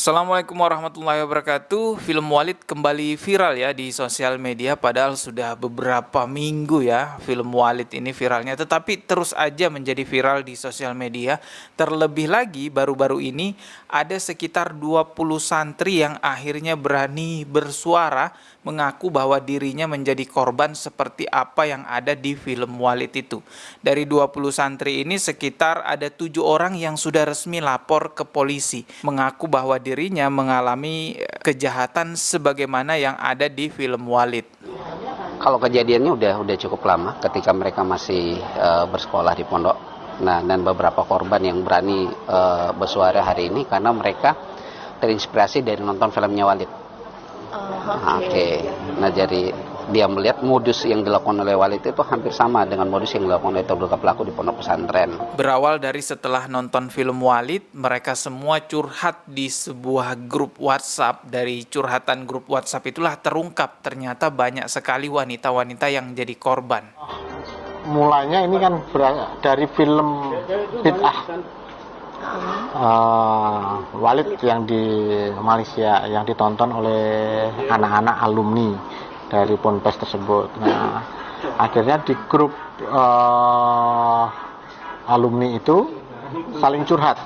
Assalamualaikum warahmatullahi wabarakatuh. Film Walid kembali viral ya di sosial media, padahal sudah beberapa minggu ya film Walid ini viralnya, tetapi terus aja menjadi viral di sosial media. Terlebih lagi baru-baru ini ada sekitar 20 santri yang akhirnya berani bersuara mengaku bahwa dirinya menjadi korban seperti apa yang ada di film Walid itu. Dari 20 santri ini sekitar ada 7 orang yang sudah resmi lapor ke polisi mengaku bahwa dirinya mengalami kejahatan sebagaimana yang ada di film Walid. Kalau kejadiannya udah cukup lama ketika mereka masih bersekolah di pondok. Nah, dan beberapa korban yang berani bersuara hari ini karena mereka terinspirasi dari nonton filmnya Walid. Oke. Nah, jadi dia melihat modus yang dilakukan oleh Walid itu hampir sama dengan modus yang dilakukan oleh terduga pelaku di pondok pesantren. Berawal dari setelah nonton film Walid, mereka semua curhat di sebuah grup WhatsApp. Dari curhatan grup WhatsApp itulah terungkap ternyata banyak sekali wanita-wanita yang jadi korban. Mulanya ini kan dari film Bid'ah Walid yang di Malaysia yang ditonton oleh anak-anak alumni dari Ponpes tersebut. Nah, akhirnya di grup alumni itu saling curhat.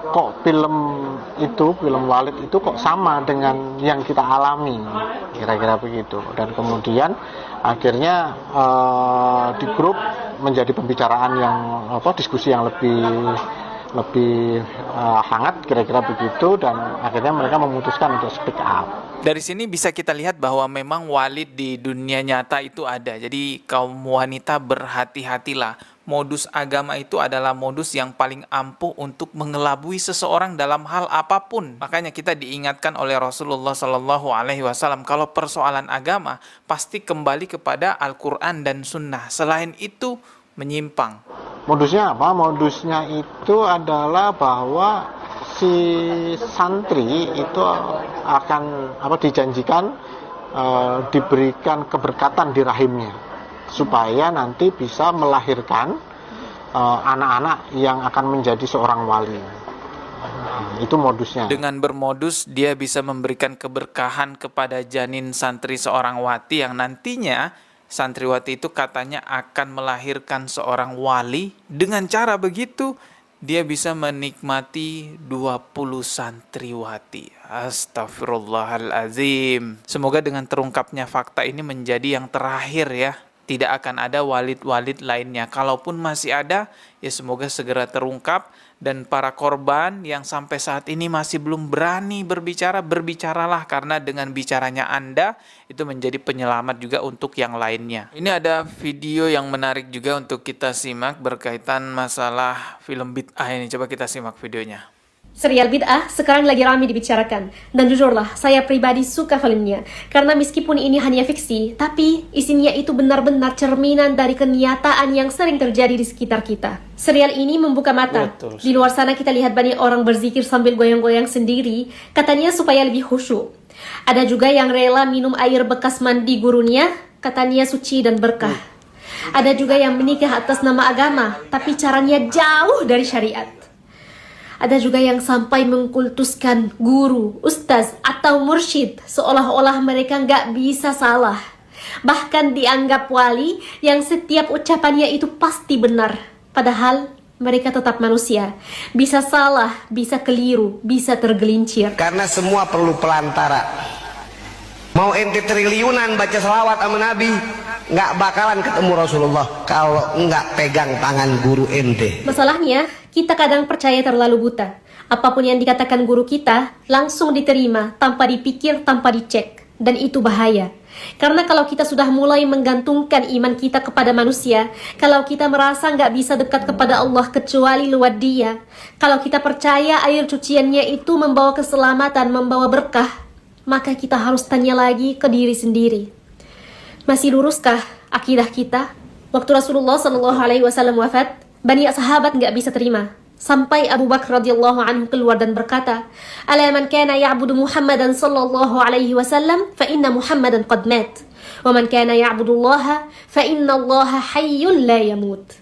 Kok film Walid itu kok sama dengan yang kita alami, kira-kira begitu. Dan kemudian akhirnya di grup menjadi pembicaraan yang diskusi yang lebih hangat, kira-kira begitu, dan akhirnya mereka memutuskan untuk speak up. Dari sini bisa kita lihat bahwa memang Walid di dunia nyata itu ada. Jadi kaum wanita berhati-hatilah. Modus agama itu adalah modus yang paling ampuh untuk mengelabui seseorang dalam hal apapun. Makanya kita diingatkan oleh Rasulullah SAW, kalau persoalan agama pasti kembali kepada Al-Quran dan Sunnah. Selain itu menyimpang. Modusnya apa? Modusnya itu adalah bahwa si santri itu akan dijanjikan diberikan keberkatan di rahimnya supaya nanti bisa melahirkan anak-anak yang akan menjadi seorang wali. Itu modusnya. Dengan bermodus dia bisa memberikan keberkahan kepada janin santri seorang wati yang nantinya santriwati itu katanya akan melahirkan seorang wali. Dengan cara begitu dia bisa menikmati 20 santriwati. Astagfirullahalazim. Semoga dengan terungkapnya fakta ini menjadi yang terakhir ya. Tidak akan ada walid-walid lainnya. Kalaupun masih ada, ya semoga segera terungkap. Dan para korban yang sampai saat ini masih belum berani berbicara, berbicaralah. Karena dengan bicaranya Anda, itu menjadi penyelamat juga untuk yang lainnya. Ini ada video yang menarik juga untuk kita simak berkaitan masalah film Bid'ah ini. Coba kita simak videonya. Serial Bid'ah sekarang lagi ramai dibicarakan. Dan jujurlah, saya pribadi suka filmnya. Karena meskipun ini hanya fiksi, tapi isinya itu benar-benar cerminan dari kenyataan yang sering terjadi di sekitar kita. Serial ini membuka mata. Betul. Di luar sana kita lihat banyak orang berzikir sambil goyang-goyang sendiri, katanya supaya lebih khusyuk. Ada juga yang rela minum air bekas mandi gurunya, katanya suci dan berkah. Ada juga yang menikah atas nama agama, tapi caranya jauh dari syariat. Ada juga yang sampai mengkultuskan guru, ustaz, atau mursyid seolah-olah mereka nggak bisa salah. Bahkan dianggap wali yang setiap ucapannya itu pasti benar. Padahal mereka tetap manusia. Bisa salah, bisa keliru, bisa tergelincir. Karena semua perlu pelantara. Mau ente triliunan baca selawat sama Nabi, nggak bakalan ketemu Rasulullah kalau nggak pegang tangan guru ente. Masalahnya, kita kadang percaya terlalu buta. Apapun yang dikatakan guru kita, langsung diterima, tanpa dipikir, tanpa dicek. Dan itu bahaya. Karena kalau kita sudah mulai menggantungkan iman kita kepada manusia, kalau kita merasa nggak bisa dekat kepada Allah kecuali lewat Dia, kalau kita percaya air cuciannya itu membawa keselamatan, membawa berkah, maka kita harus tanya lagi ke diri sendiri. Masih luruskah akidah kita? Waktu Rasulullah SAW wafat, banyak sahabat nggak bisa terima. Sampai Abu Bakar radhiyallahu anhu keluar dan berkata, "Ala man kana ya'budu Muhammadan sallallahu alaihi wasallam, fa inna Muhammadan qad mat. Wa man kana ya'budu Allah, fa inna Allah hayyun la yamut."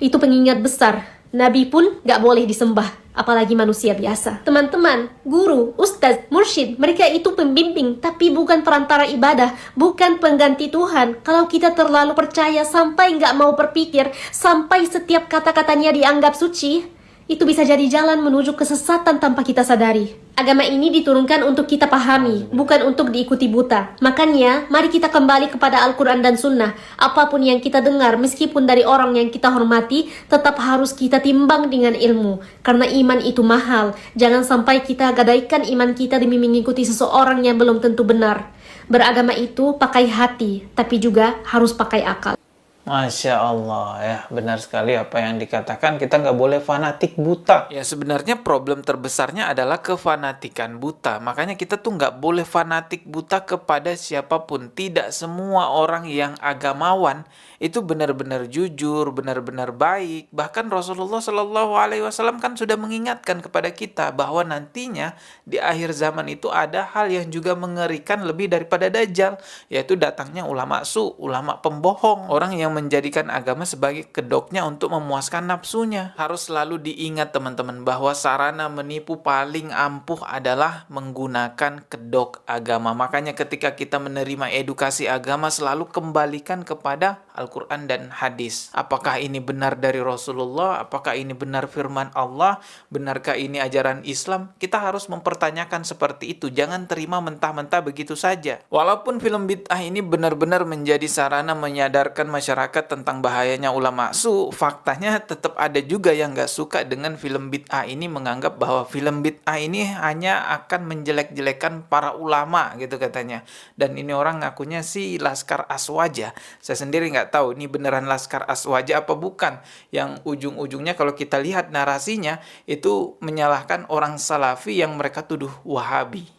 Itu pengingat besar Nabi pun gak boleh disembah, apalagi manusia biasa. Teman-teman, guru, ustaz, mursyid, mereka itu pembimbing, tapi bukan perantara ibadah, bukan pengganti Tuhan. Kalau kita terlalu percaya sampai gak mau berpikir, sampai setiap kata-katanya dianggap suci, itu bisa jadi jalan menuju kesesatan tanpa kita sadari. Agama ini diturunkan untuk kita pahami, bukan untuk diikuti buta. Makanya, mari kita kembali kepada Al-Quran dan Sunnah. Apapun yang kita dengar, meskipun dari orang yang kita hormati, tetap harus kita timbang dengan ilmu. Karena iman itu mahal. Jangan sampai kita gadaikan iman kita demi mengikuti seseorang yang belum tentu benar. Beragama itu pakai hati, tapi juga harus pakai akal. Masya Allah ya, benar sekali apa yang dikatakan, kita nggak boleh fanatik buta. Ya sebenarnya problem terbesarnya adalah kefanatikan buta. Makanya kita tuh nggak boleh fanatik buta kepada siapapun. Tidak semua orang yang agamawan itu benar-benar jujur, benar-benar baik. Bahkan Rasulullah Shallallahu Alaihi Wasallam kan sudah mengingatkan kepada kita bahwa nantinya di akhir zaman itu ada hal yang juga mengerikan lebih daripada Dajjal, yaitu datangnya ulama ulama pembohong, orang yang menjadikan agama sebagai kedoknya untuk memuaskan nafsunya. Harus selalu diingat teman-teman bahwa sarana menipu paling ampuh adalah menggunakan kedok agama. Makanya ketika kita menerima edukasi agama selalu kembalikan kepada Al-Quran dan hadis. Apakah ini benar dari Rasulullah? Apakah ini benar firman Allah? Benarkah ini ajaran Islam? Kita harus mempertanyakan seperti itu. Jangan terima mentah-mentah begitu saja. Walaupun film bid'ah ini benar-benar menjadi sarana menyadarkan masyarakat tentang bahayanya ulama su, faktanya tetap ada juga yang gak suka dengan film bid'ah ini, menganggap bahwa film bid'ah ini hanya akan menjelek-jelekan para ulama gitu katanya. Dan ini orang ngakunya sih Laskar Aswaja. Saya sendiri nggak tahu ini beneran Laskar Aswaja apa bukan. Yang ujung-ujungnya kalau kita lihat narasinya itu menyalahkan orang Salafi yang mereka tuduh Wahabi.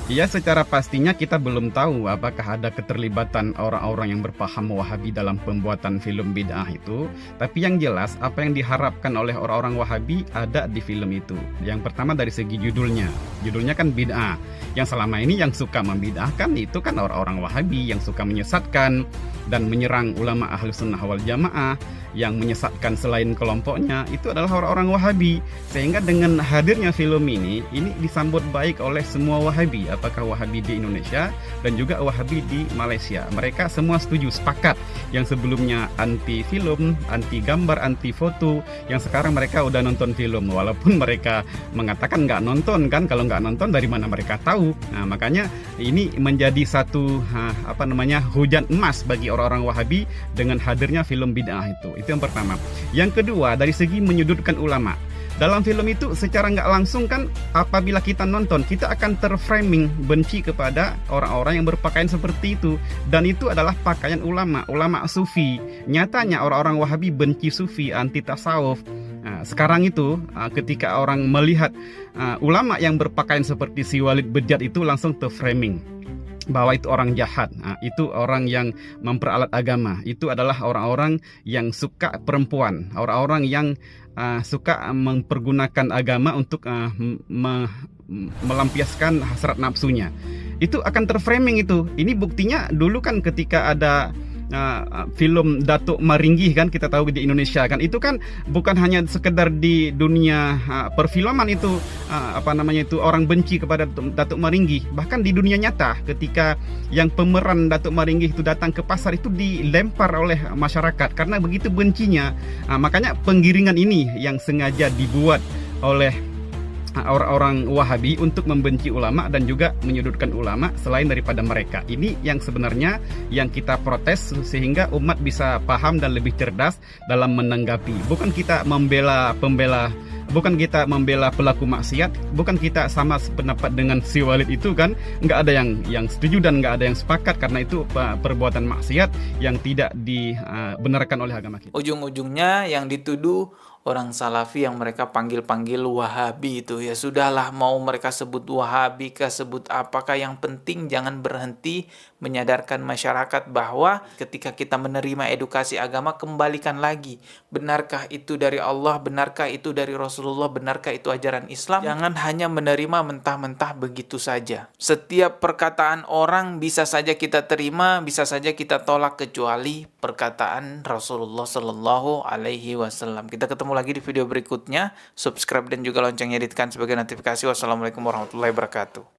Ya, secara pastinya kita belum tahu apakah ada keterlibatan orang-orang yang berpaham Wahabi dalam pembuatan film bid'ah itu. Tapi yang jelas apa yang diharapkan oleh orang-orang Wahabi ada di film itu. Yang pertama dari segi judulnya. Judulnya kan bid'ah. Yang selama ini yang suka membid'ahkan itu kan orang-orang Wahabi yang suka menyesatkan dan menyerang ulama Ahlus Sunnah wal Jamaah. Yang menyesatkan selain kelompoknya itu adalah orang-orang Wahabi. Sehingga dengan hadirnya film ini disambut baik oleh semua Wahabi, apakah Wahabi di Indonesia dan juga Wahabi di Malaysia. Mereka semua setuju, sepakat. Yang sebelumnya anti film, anti gambar, anti foto, yang sekarang mereka udah nonton film. Walaupun mereka mengatakan nggak nonton kan, kalau nggak nonton dari mana mereka tahu. Nah, makanya ini menjadi satu hujan emas bagi orang-orang Wahabi dengan hadirnya film bid'ah itu. Itu yang pertama. Yang kedua, dari segi menyudutkan ulama. Dalam film itu secara nggak langsung kan apabila kita nonton, kita akan terframing benci kepada orang-orang yang berpakaian seperti itu. Dan itu adalah pakaian ulama sufi. Nyatanya orang-orang Wahabi benci sufi, anti tasawuf. Nah, sekarang itu ketika orang melihat ulama yang berpakaian seperti si Walid Bejat itu langsung terframing bahwa itu orang jahat, itu orang yang memperalat agama, itu adalah orang-orang yang suka perempuan, orang-orang yang suka mempergunakan agama untuk melampiaskan hasrat nafsunya. Itu akan terframing itu. Ini buktinya dulu kan ketika ada film Datuk Maringgi kan, kita tahu di Indonesia kan, itu kan bukan hanya sekedar di dunia perfilman itu orang benci kepada Datuk Maringgi, bahkan di dunia nyata ketika yang pemeran Datuk Maringgi itu datang ke pasar itu dilempar oleh masyarakat karena begitu bencinya. Makanya penggiringan ini yang sengaja dibuat oleh orang-orang Wahabi untuk membenci ulama dan juga menyudutkan ulama selain daripada mereka. Ini yang sebenarnya yang kita protes sehingga umat bisa paham dan lebih cerdas dalam menanggapi. Bukan kita membela pelaku maksiat, bukan kita sama pendapat dengan si Walid itu kan, nggak ada yang setuju dan nggak ada yang sepakat karena itu perbuatan maksiat yang tidak dibenarkan oleh agama kita. Ujung-ujungnya yang dituduh orang Salafi yang mereka panggil-panggil Wahabi itu. Ya sudahlah, mau mereka sebut Wahabi kah, sebut apakah, yang penting jangan berhenti menyadarkan masyarakat bahwa ketika kita menerima edukasi agama, kembalikan lagi. Benarkah itu dari Allah? Benarkah itu dari Rasulullah? Benarkah itu ajaran Islam? Jangan hanya menerima mentah-mentah begitu saja. Setiap perkataan orang bisa saja kita terima, bisa saja kita tolak, kecuali perkataan Rasulullah Sallallahu Alaihi Wasallam. Kita ketemu lagi di video berikutnya. Subscribe dan juga loncengnya ditekan sebagai notifikasi. Wassalamualaikum warahmatullahi wabarakatuh.